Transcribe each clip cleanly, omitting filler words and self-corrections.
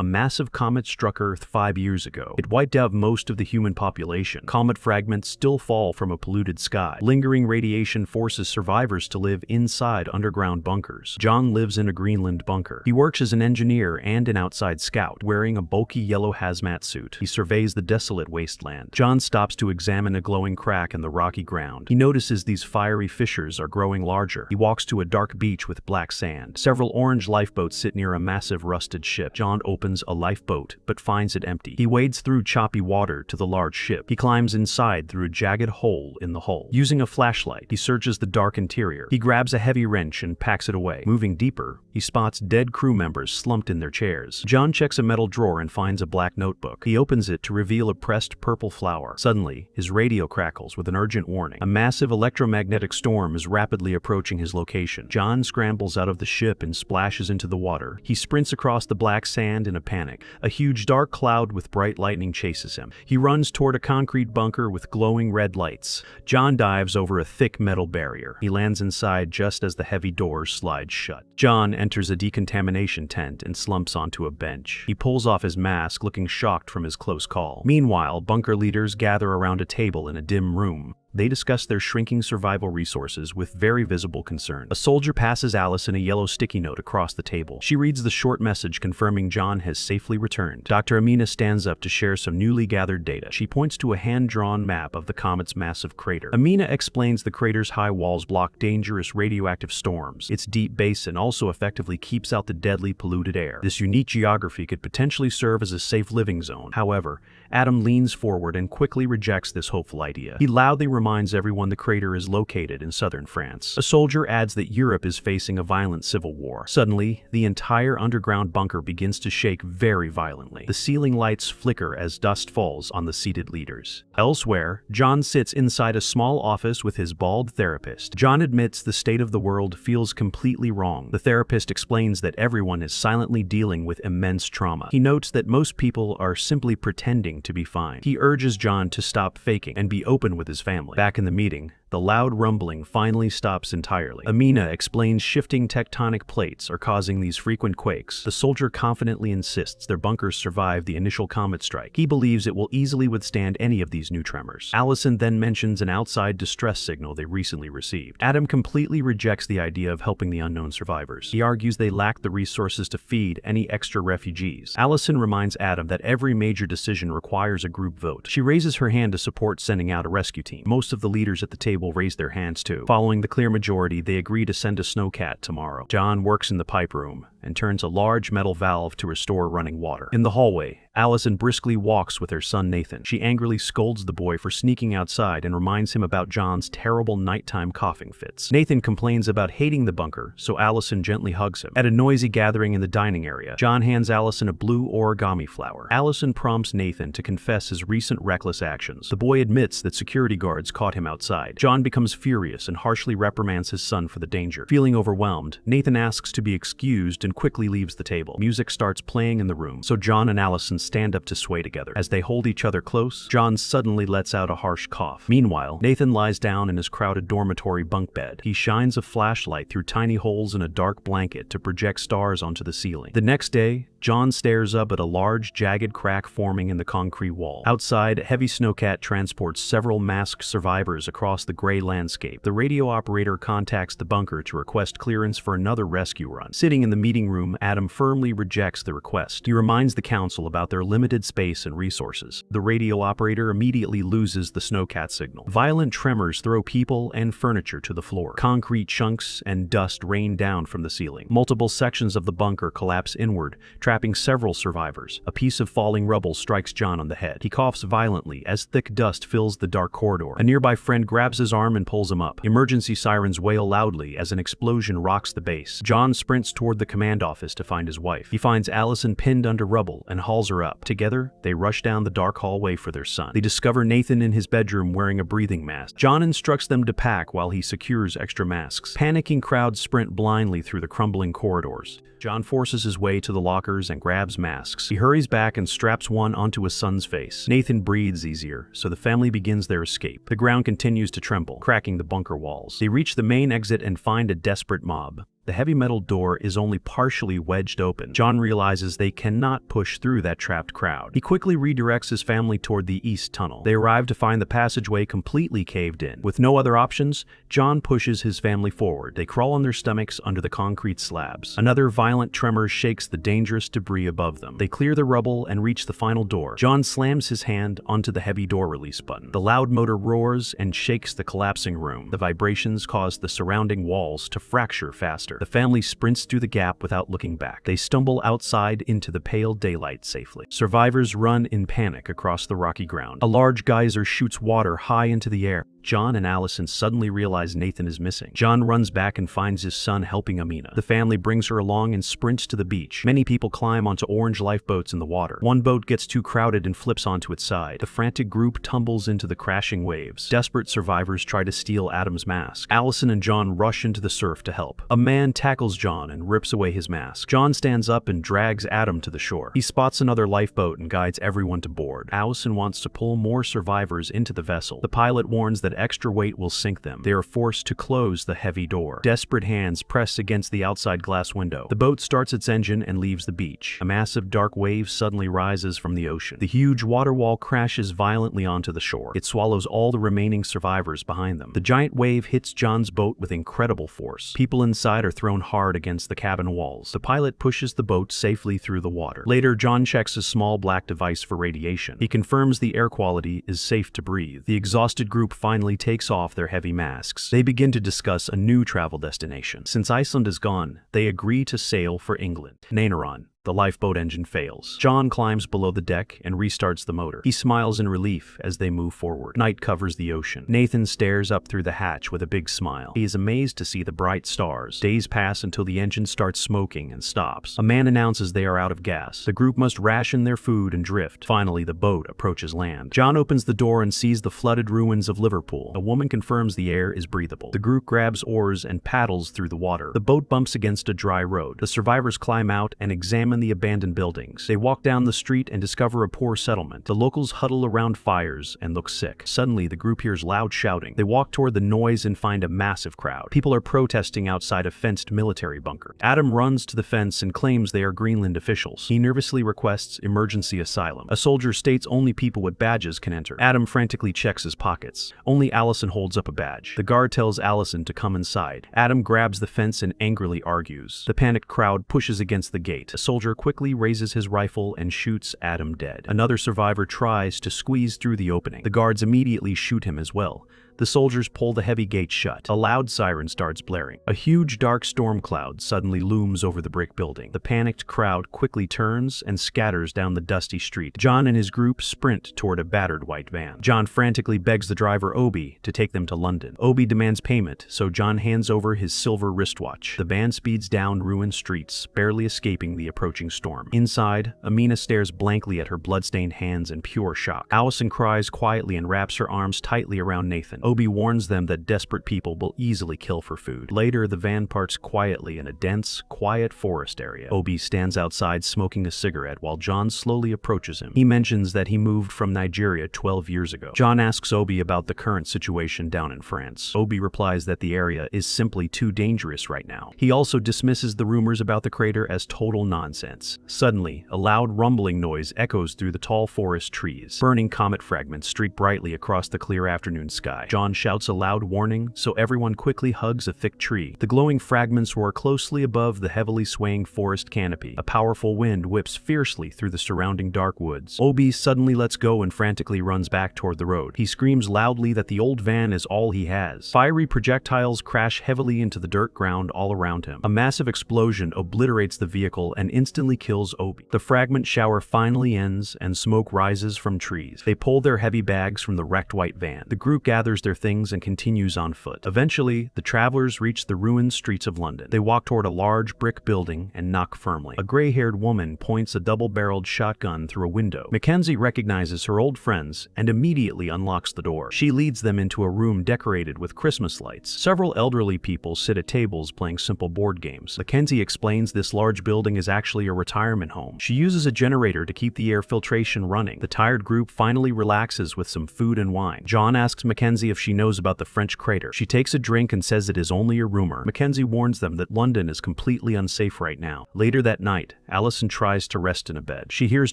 A massive comet struck Earth 5 years ago. It wiped out most of the human population. Comet fragments still fall from a polluted sky. Lingering radiation forces survivors to live inside underground bunkers. John lives in a Greenland bunker. He works as an engineer and an outside scout, wearing a bulky yellow hazmat suit. He surveys the desolate wasteland. John stops to examine a glowing crack in the rocky ground. He notices these fiery fissures are growing larger. He walks to a dark beach with black sand. Several orange lifeboats sit near a massive rusted ship. John opens a lifeboat, but finds it empty. He wades through choppy water to the large ship. He climbs inside through a jagged hole in the hull. Using a flashlight, he searches the dark interior. He grabs a heavy wrench and packs it away. Moving deeper, he spots dead crew members slumped in their chairs. John checks a metal drawer and finds a black notebook. He opens it to reveal a pressed purple flower. Suddenly, his radio crackles with an urgent warning. A massive electromagnetic storm is rapidly approaching his location. John scrambles out of the ship and splashes into the water. He sprints across the black sand in a panic. A huge dark cloud with bright lightning chases him. He runs toward a concrete bunker with glowing red lights. John dives over a thick metal barrier. He lands inside just as the heavy doors slide shut. John enters a decontamination tent and slumps onto a bench. He pulls off his mask, looking shocked from his close call. Meanwhile, bunker leaders gather around a table in a dim room. They discuss their shrinking survival resources with very visible concern. A soldier passes Allison a yellow sticky note across the table. She reads the short message confirming John has safely returned. Dr. Amina stands up to share some newly gathered data. She points to a hand-drawn map of the comet's massive crater. Amina explains the crater's high walls block dangerous radioactive storms. Its deep basin also effectively keeps out the deadly polluted air. This unique geography could potentially serve as a safe living zone. However, Adam leans forward and quickly rejects this hopeful idea. He loudly reminds everyone the crater is located in southern France. A soldier adds that Europe is facing a violent civil war. Suddenly, the entire underground bunker begins to shake very violently. The ceiling lights flicker as dust falls on the seated leaders. Elsewhere, John sits inside a small office with his bald therapist. John admits the state of the world feels completely wrong. The therapist explains that everyone is silently dealing with immense trauma. He notes that most people are simply pretending to be fine. He urges John to stop faking and be open with his family. Back in the meeting, the loud rumbling finally stops entirely. Amina explains shifting tectonic plates are causing these frequent quakes. The soldier confidently insists their bunkers survived the initial comet strike. He believes it will easily withstand any of these new tremors. Allison then mentions an outside distress signal they recently received. Adam completely rejects the idea of helping the unknown survivors. He argues they lack the resources to feed any extra refugees. Allison reminds Adam that every major decision requires a group vote. She raises her hand to support sending out a rescue team. Most of the leaders at the table raise their hands too. Following the clear majority, they agree to send a snowcat tomorrow. John works in the pipe room and turns a large metal valve to restore running water. In the hallway, Allison briskly walks with her son Nathan. She angrily scolds the boy for sneaking outside and reminds him about John's terrible nighttime coughing fits. Nathan complains about hating the bunker, so Allison gently hugs him. At a noisy gathering in the dining area, John hands Allison a blue origami flower. Allison prompts Nathan to confess his recent reckless actions. The boy admits that security guards caught him outside. John becomes furious and harshly reprimands his son for the danger. Feeling overwhelmed, Nathan asks to be excused and quickly leaves the table. Music starts playing in the room, so John and Allison stand up to sway together. As they hold each other close, John suddenly lets out a harsh cough. Meanwhile, Nathan lies down in his crowded dormitory bunk bed. He shines a flashlight through tiny holes in a dark blanket to project stars onto the ceiling. The next day, John stares up at a large, jagged crack forming in the concrete wall. Outside, a heavy snowcat transports several masked survivors across the gray landscape. The radio operator contacts the bunker to request clearance for another rescue run. Sitting in the meeting room, Adam firmly rejects the request. He reminds the council about their limited space and resources. The radio operator immediately loses the snowcat signal. Violent tremors throw people and furniture to the floor. Concrete chunks and dust rain down from the ceiling. Multiple sections of the bunker collapse inward, trapping several survivors. A piece of falling rubble strikes John on the head. He coughs violently as thick dust fills the dark corridor. A nearby friend grabs his arm and pulls him up. Emergency sirens wail loudly as an explosion rocks the base. John sprints toward the command office to find his wife. He finds Allison pinned under rubble and hauls her up. Together, they rush down the dark hallway for their son. They discover Nathan in his bedroom wearing a breathing mask. John instructs them to pack while he secures extra masks. Panicking crowds sprint blindly through the crumbling corridors. John forces his way to the lockers and grabs masks. He hurries back and straps one onto his son's face. Nathan breathes easier, so the family begins their escape. The ground continues to tremble, cracking the bunker walls. They reach the main exit and find a desperate mob. The heavy metal door is only partially wedged open. John realizes they cannot push through that trapped crowd. He quickly redirects his family toward the east tunnel. They arrive to find the passageway completely caved in. With no other options, John pushes his family forward. They crawl on their stomachs under the concrete slabs. Another violent tremor shakes the dangerous debris above them. They clear the rubble and reach the final door. John slams his hand onto the heavy door release button. The loud motor roars and shakes the collapsing room. The vibrations cause the surrounding walls to fracture faster. The family sprints through the gap without looking back. They stumble outside into the pale daylight safely. Survivors run in panic across the rocky ground. A large geyser shoots water high into the air. John and Allison suddenly realize Nathan is missing. John runs back and finds his son helping Amina. The family brings her along and sprints to the beach. Many people climb onto orange lifeboats in the water. One boat gets too crowded and flips onto its side. The frantic group tumbles into the crashing waves. Desperate survivors try to steal Adam's mask. Allison and John rush into the surf to help. A man tackles John and rips away his mask. John stands up and drags Adam to the shore. He spots another lifeboat and guides everyone to board. Allison wants to pull more survivors into the vessel. The pilot warns that extra weight will sink them. They are forced to close the heavy door. Desperate hands press against the outside glass window. The boat starts its engine and leaves the beach. A massive dark wave suddenly rises from the ocean. The huge water wall crashes violently onto the shore. It swallows all the remaining survivors behind them. The giant wave hits John's boat with incredible force. People inside are thrown hard against the cabin walls. The pilot pushes the boat safely through the water. Later, John checks a small black device for radiation. He confirms the air quality is safe to breathe. The exhausted group finally takes off their heavy masks. They begin to discuss a new travel destination. Since Iceland is gone, they agree to sail for England. Nainaron. The lifeboat engine fails. John climbs below the deck and restarts the motor. He smiles in relief as they move forward. Night covers the ocean. Nathan stares up through the hatch with a big smile. He is amazed to see the bright stars. Days pass until the engine starts smoking and stops. A man announces they are out of gas. The group must ration their food and drift. Finally, the boat approaches land. John opens the door and sees the flooded ruins of Liverpool. A woman confirms the air is breathable. The group grabs oars and paddles through the water. The boat bumps against a dry road. The survivors climb out and examine the abandoned buildings. They walk down the street and discover a poor settlement. The locals huddle around fires and look sick. Suddenly, the group hears loud shouting. They walk toward the noise and find a massive crowd. People are protesting outside a fenced military bunker. Adam runs to the fence and claims they are Greenland officials. He nervously requests emergency asylum. A soldier states only people with badges can enter. Adam frantically checks his pockets. Only Allison holds up a badge. The guard tells Allison to come inside. Adam grabs the fence and angrily argues. The panicked crowd pushes against the gate. A soldier quickly raises his rifle and shoots Adam dead. Another survivor tries to squeeze through the opening. The guards immediately shoot him as well. The soldiers pull the heavy gate shut. A loud siren starts blaring. A huge dark storm cloud suddenly looms over the brick building. The panicked crowd quickly turns and scatters down the dusty street. John and his group sprint toward a battered white van. John frantically begs the driver Obi to take them to London. Obi demands payment, so John hands over his silver wristwatch. The van speeds down ruined streets, barely escaping the approaching storm. Inside, Amina stares blankly at her bloodstained hands in pure shock. Allison cries quietly and wraps her arms tightly around Nathan. Obi warns them that desperate people will easily kill for food. Later, the van parks quietly in a dense, quiet forest area. Obi stands outside smoking a cigarette while John slowly approaches him. He mentions that he moved from Nigeria 12 years ago. John asks Obi about the current situation down in France. Obi replies that the area is simply too dangerous right now. He also dismisses the rumors about the crater as total nonsense. Suddenly, a loud rumbling noise echoes through the tall forest trees. Burning comet fragments streak brightly across the clear afternoon sky. John shouts a loud warning, so everyone quickly hugs a thick tree. The glowing fragments roar closely above the heavily swaying forest canopy. A powerful wind whips fiercely through the surrounding dark woods. Obi suddenly lets go and frantically runs back toward the road. He screams loudly that the old van is all he has. Fiery projectiles crash heavily into the dirt ground all around him. A massive explosion obliterates the vehicle and instantly kills Obi. The fragment shower finally ends and smoke rises from trees. They pull their heavy bags from the wrecked white van. The group gathers their things and continues on foot. Eventually, the travelers reach the ruined streets of London. They walk toward a large brick building and knock firmly. A gray-haired woman points a double-barreled shotgun through a window. Mackenzie recognizes her old friends and immediately unlocks the door. She leads them into a room decorated with Christmas lights. Several elderly people sit at tables playing simple board games. Mackenzie explains this large building is actually a retirement home. She uses a generator to keep the air filtration running. The tired group finally relaxes with some food and wine. John asks Mackenzie if she knows about the French crater. She takes a drink and says it is only a rumor. Mackenzie warns them that London is completely unsafe right now. Later that night, Allison tries to rest in a bed. She hears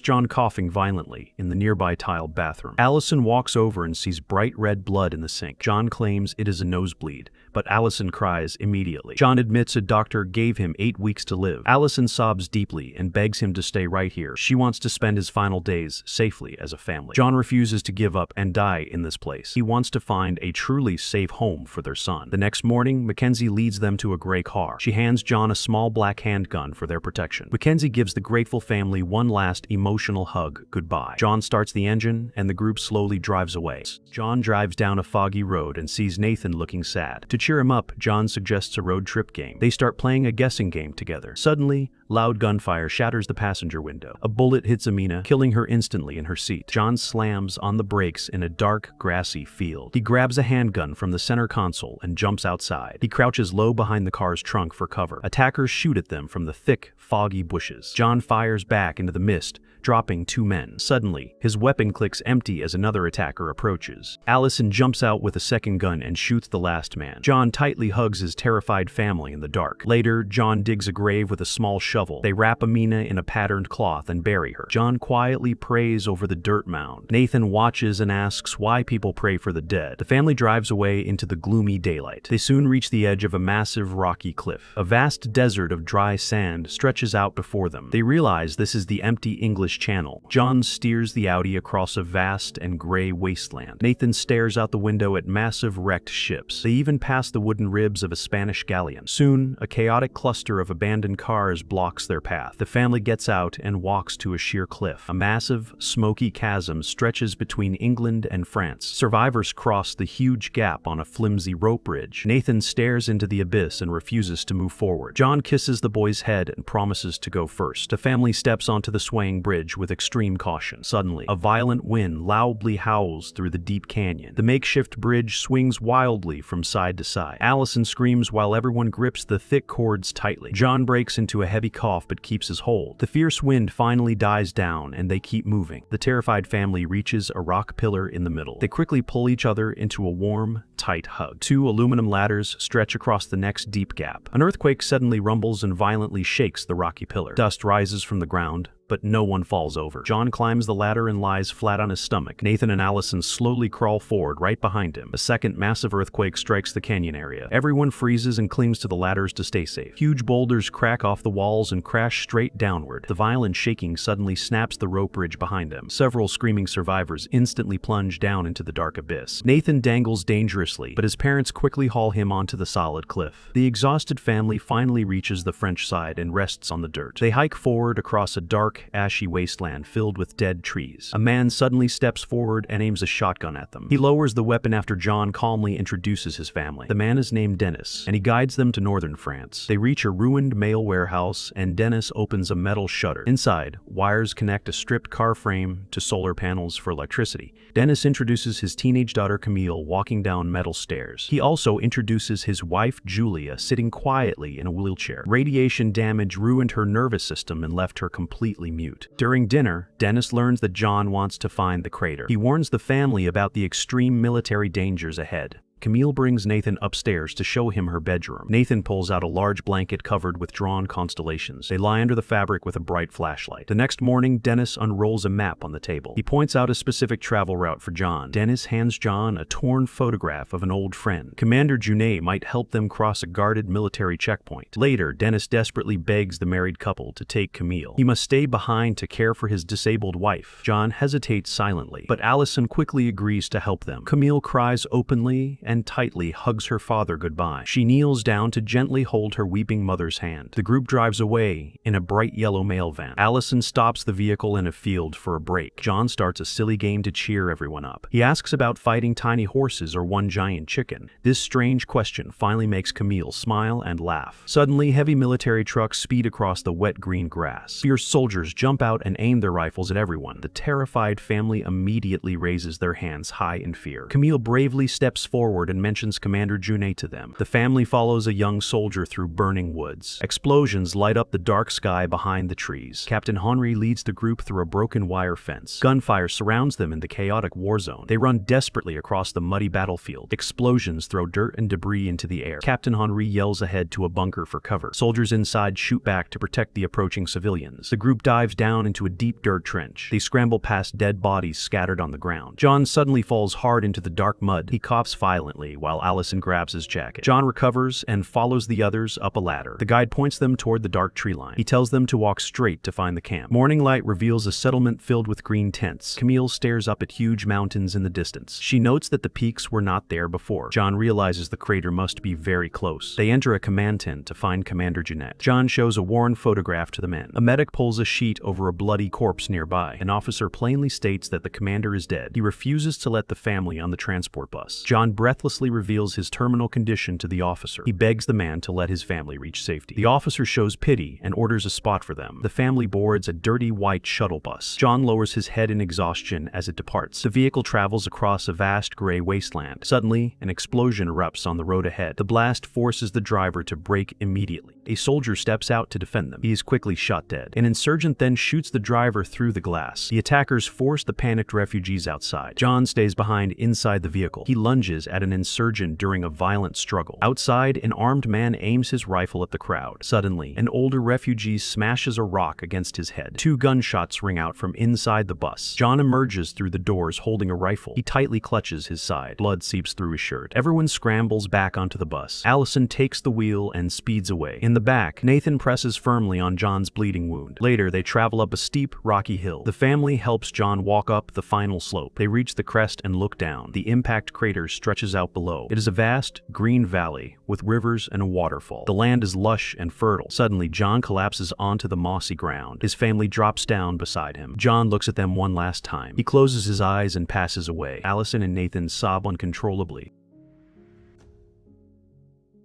John coughing violently in the nearby tiled bathroom. Allison walks over and sees bright red blood in the sink. John claims it is a nosebleed, but Allison cries immediately. John admits a doctor gave him 8 weeks to live. Allison sobs deeply and begs him to stay right here. She wants to spend his final days safely as a family. John refuses to give up and die in this place. He wants to find a truly safe home for their son. The next morning, Mackenzie leads them to a gray car. She hands John a small black handgun for their protection. Mackenzie gives the grateful family one last emotional hug goodbye. John starts the engine and the group slowly drives away. John drives down a foggy road and sees Nathan looking sad. To cheer him up, John suggests a road trip game. They start playing a guessing game together. Suddenly, loud gunfire shatters the passenger window. A bullet hits Amina, killing her instantly in her seat. John slams on the brakes in a dark, grassy field. He grabs a handgun from the center console and jumps outside. He crouches low behind the car's trunk for cover. Attackers shoot at them from the thick, foggy bushes. John fires back into the mist, dropping 2 men. Suddenly, his weapon clicks empty as another attacker approaches. Allison jumps out with a second gun and shoots the last man. John tightly hugs his terrified family in the dark. Later, John digs a grave with a small shovel. They wrap Amina in a patterned cloth and bury her. John quietly prays over the dirt mound. Nathan watches and asks why people pray for the dead. The family drives away into the gloomy daylight. They soon reach the edge of a massive rocky cliff. A vast desert of dry sand stretches out before them. They realize this is the empty English Channel. John steers the Audi across a vast and gray wasteland. Nathan stares out the window at massive wrecked ships. They even pass the wooden ribs of a Spanish galleon. Soon, a chaotic cluster of abandoned cars blocks their path. The family gets out and walks to a sheer cliff. A massive, smoky chasm stretches between England and France. Survivors cross the huge gap on a flimsy rope bridge. Nathan stares into the abyss and refuses to move forward. John kisses the boy's head and promises to go first. The family steps onto the swaying bridge with extreme caution. Suddenly, a violent wind loudly howls through the deep canyon. The makeshift bridge swings wildly from side to side. Allison screams while everyone grips the thick cords tightly. John breaks into a heavy cough but keeps his hold. The fierce wind finally dies down and they keep moving. The terrified family reaches a rock pillar in the middle. They quickly pull each other into a warm, tight hug. 2 aluminum ladders stretch across the next deep gap. An earthquake suddenly rumbles and violently shakes the rocky pillar. Dust rises from the ground, but no one falls over. John climbs the ladder and lies flat on his stomach. Nathan and Allison slowly crawl forward right behind him. A second massive earthquake strikes the canyon area. Everyone freezes and clings to the ladders to stay safe. Huge boulders crack off the walls and crash straight downward. The violent shaking suddenly snaps the rope bridge behind them. Several screaming survivors instantly plunge down into the dark abyss. Nathan dangles dangerously, but his parents quickly haul him onto the solid cliff. The exhausted family finally reaches the French side and rests on the dirt. They hike forward across a dark, ashy wasteland filled with dead trees. A man suddenly steps forward and aims a shotgun at them. He lowers the weapon after John calmly introduces his family. The man is named Dennis, and he guides them to northern France. They reach a ruined mail warehouse, and Dennis opens a metal shutter. Inside, wires connect a stripped car frame to solar panels for electricity. Dennis introduces his teenage daughter Camille walking down metal stairs. He also introduces his wife Julia sitting quietly in a wheelchair. Radiation damage ruined her nervous system and left her completely mute. During dinner, Dennis learns that John wants to find the crater. He warns the family about the extreme military dangers ahead. Camille brings Nathan upstairs to show him her bedroom. Nathan pulls out a large blanket covered with drawn constellations. They lie under the fabric with a bright flashlight. The next morning, Dennis unrolls a map on the table. He points out a specific travel route for John. Dennis hands John a torn photograph of an old friend. Commander Junet might help them cross a guarded military checkpoint. Later, Dennis desperately begs the married couple to take Camille. He must stay behind to care for his disabled wife. John hesitates silently, but Allison quickly agrees to help them. Camille cries openly and tightly hugs her father goodbye. She kneels down to gently hold her weeping mother's hand. The group drives away in a bright yellow mail van. Allison stops the vehicle in a field for a break. John starts a silly game to cheer everyone up. He asks about fighting tiny horses or one giant chicken. This strange question finally makes Camille smile and laugh. Suddenly, heavy military trucks speed across the wet green grass. Fierce soldiers jump out and aim their rifles at everyone. The terrified family immediately raises their hands high in fear. Camille bravely steps forward forward and mentions Commander Junet to them. The family follows a young soldier through burning woods. Explosions light up the dark sky behind the trees. Captain Henry leads the group through a broken wire fence. Gunfire surrounds them in the chaotic war zone. They run desperately across the muddy battlefield. Explosions throw dirt and debris into the air. Captain Henry yells ahead to a bunker for cover. Soldiers inside shoot back to protect the approaching civilians. The group dives down into a deep dirt trench. They scramble past dead bodies scattered on the ground. John suddenly falls hard into the dark mud. He coughs violently while Allison grabs his jacket. John recovers and follows the others up a ladder. The guide points them toward the dark tree line. He tells them to walk straight to find the camp. Morning light reveals a settlement filled with green tents. Camille stares up at huge mountains in the distance. She notes that the peaks were not there before. John realizes the crater must be very close. They enter a command tent to find Commander Junet. John shows a worn photograph to the men. A medic pulls a sheet over a bloody corpse nearby. An officer plainly states that the commander is dead. He refuses to let the family on the transport bus. John breathlessly reveals his terminal condition to the officer. He begs the man to let his family reach safety. The officer shows pity and orders a spot for them. The family boards a dirty white shuttle bus. John lowers his head in exhaustion as it departs. The vehicle travels across a vast gray wasteland. Suddenly, an explosion erupts on the road ahead. The blast forces the driver to brake immediately. A soldier steps out to defend them. He is quickly shot dead. An insurgent then shoots the driver through the glass. The attackers force the panicked refugees outside. John stays behind inside the vehicle. He lunges at an insurgent during a violent struggle. Outside, an armed man aims his rifle at the crowd. Suddenly, an older refugee smashes a rock against his head. Two gunshots ring out from inside the bus. John emerges through the doors holding a rifle. He tightly clutches his side. Blood seeps through his shirt. Everyone scrambles back onto the bus. Allison takes the wheel and speeds away. In the back, Nathan presses firmly on John's bleeding wound. Later, they travel up a steep, rocky hill. The family helps John walk up the final slope. They reach the crest and look down. The impact crater stretches out below. It is a vast, green valley with rivers and a waterfall. The land is lush and fertile. Suddenly, John collapses onto the mossy ground. His family drops down beside him. John looks at them one last time. He closes his eyes and passes away. Allison and Nathan sob uncontrollably.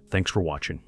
Thanks for watching.